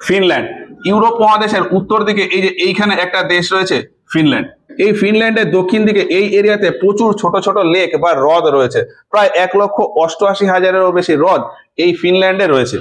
Finland Europe মহাদেশের উত্তর দিকে এই যে এইখানে একটা দেশ রয়েছে ফিনল্যান্ড। এই ফিনল্যান্ডের দক্ষিণ দিকে এই এরিয়াতে প্রচুর ছোট ছোট লেক বা হ্রদ রয়েছে, প্রায় 1,88,000-এরও বেশি হ্রদ এই ফিনল্যান্ডে রয়েছে।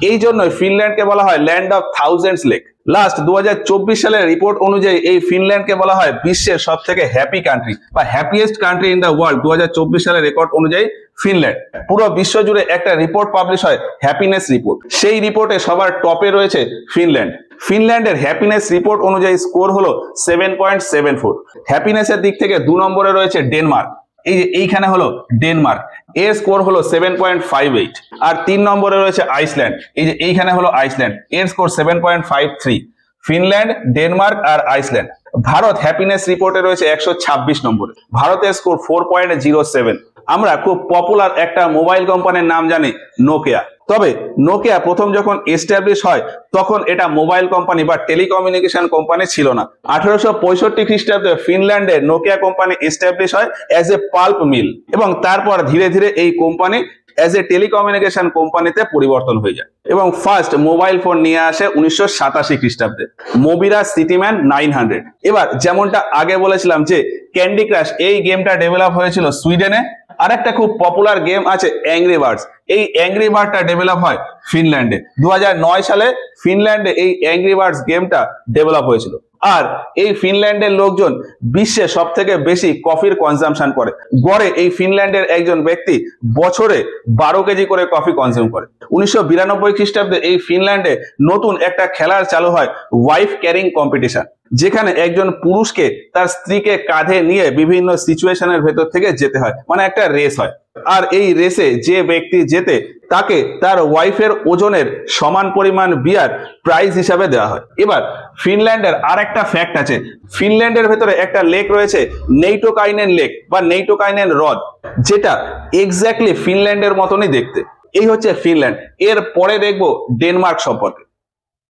এই জন্যই ফিনল্যান্ডকে বলা হয় land of thousands lake. Last 2024 সালের রিপোর্ট অনুযায়ী এই ফিনল্যান্ডকে বলা হয় বিশ্বের সব থেকে হ্যাপি কান্ট্রি বা happiest country in the world. 2024 সালের রেকর্ড অনুযায়ী ফিনল্যান্ড। পুরো বিশ্ব জুড়ে একটা রিপোর্ট পাবলিশ হয়, হ্যাপিনেস রিপোর্ট। সেই রিপোর্টে সবার টপে রয়েছে ফিনল্যান্ড। ফিনল্যান্ডের হ্যাপিনেস রিপোর্ট অনুযায়ী স্কোর হলো 7.74। হ্যাপিনেসের দিক থেকে 2 নম্বরে রয়েছে ডেনমার্ক। এই যে এইখানে হলো ডেনমার্ক, এর স্কোর হলো 7.58। আর 3 নম্বরে রয়েছে আইসল্যান্ড। এই যে এইখানে হলো আইসল্যান্ড, এর স্কোর 7.53। ফিনল্যান্ড, ডেনমার্ক আর আইসল্যান্ড। ভারত হ্যাপিনেস রিপোর্টে রয়েছে 126 নম্বরে, ভারতের স্কোর 4.07। আমরা খুব পপুলার একটা মোবাইল কোম্পানির নাম জানি, নোকিয়া। তবে নোকিয়া প্রথম যখন এস্টাবলিশ হয় তখন এটা মোবাইল কোম্পানি বা টেলিকমিউনিকেশন কোম্পানি ছিল না। 1865 খ্রিস্টাব্দে ফিনল্যান্ডে নোকিয়া কোম্পানি এস্টাবলিশ হয় অ্যাজ এ পাল্প মিল, এবং তারপর ধীরে ধীরে এই কোম্পানি অ্যাজ এ টেলিকমিউনিকেশন কোম্পানিতে পরিবর্তন হয়ে যায় এবং ফার্স্ট মোবাইল ফোন নিয়ে আসে 1987 খ্রিস্টাব্দে, মোবিরা সিটিম্যান 900। এবার যেমনটা আগে বলেছিলাম যে ক্যান্ডি ক্রাশ এই গেমটা ডেভেলপ হয়েছিল সুইডেনে, আরেকটা খুব পপুলার গেম আছে অ্যাংরি বার্ডস। এই অ্যাংরি বার্ডটা ডেভেলপ হয় ফিনল্যান্ডে। 2009 সালে ফিনল্যান্ডে এই অ্যাংরি বার্ডস গেমটা ডেভেলপ হয়েছিল। আর এই ফিনল্যান্ডের লোকজন বিশ্বে সব থেকে বেশি কফির কনজাম্পশন করে। গড়ে এই ফিনল্যান্ডের একজন ব্যক্তি বছরে 12 কেজি করে কফি কনজিউম করে। 1992 খ্রিস্টাব্দে এই ফিনল্যান্ডে নতুন একটা খেলার চালু হয়, ওয়াইফ ক্যারিং কম্পিটিশন, যেখানে একজন পুরুষকে তার স্ত্রীকে কাঁধে নিয়ে বিভিন্ন সিচুয়েশনের ভেতর থেকে যেতে হয়, মানে একটা রেস হয়। আর এই রেসে যে ব্যক্তি জেতে তাকে তার ওয়াইফের ওজনের সমান পরিমাণ বিয়ার প্রাইজ হিসাবে দেওয়া হয়। এবার ফিনল্যান্ডের আর একটা ফ্যাক্ট আছে, ফিনল্যান্ডের ভেতরে একটা লেক রয়েছে নেইটোকাইনেন লেক বা নেইটোকাইনেন হ্রদ, যেটা এক্স্যাক্টলি ফিনল্যান্ডের মতনই দেখতে। এই হচ্ছে ফিনল্যান্ড। এর পরে দেখবো ডেনমার্ক সম্পর্কে।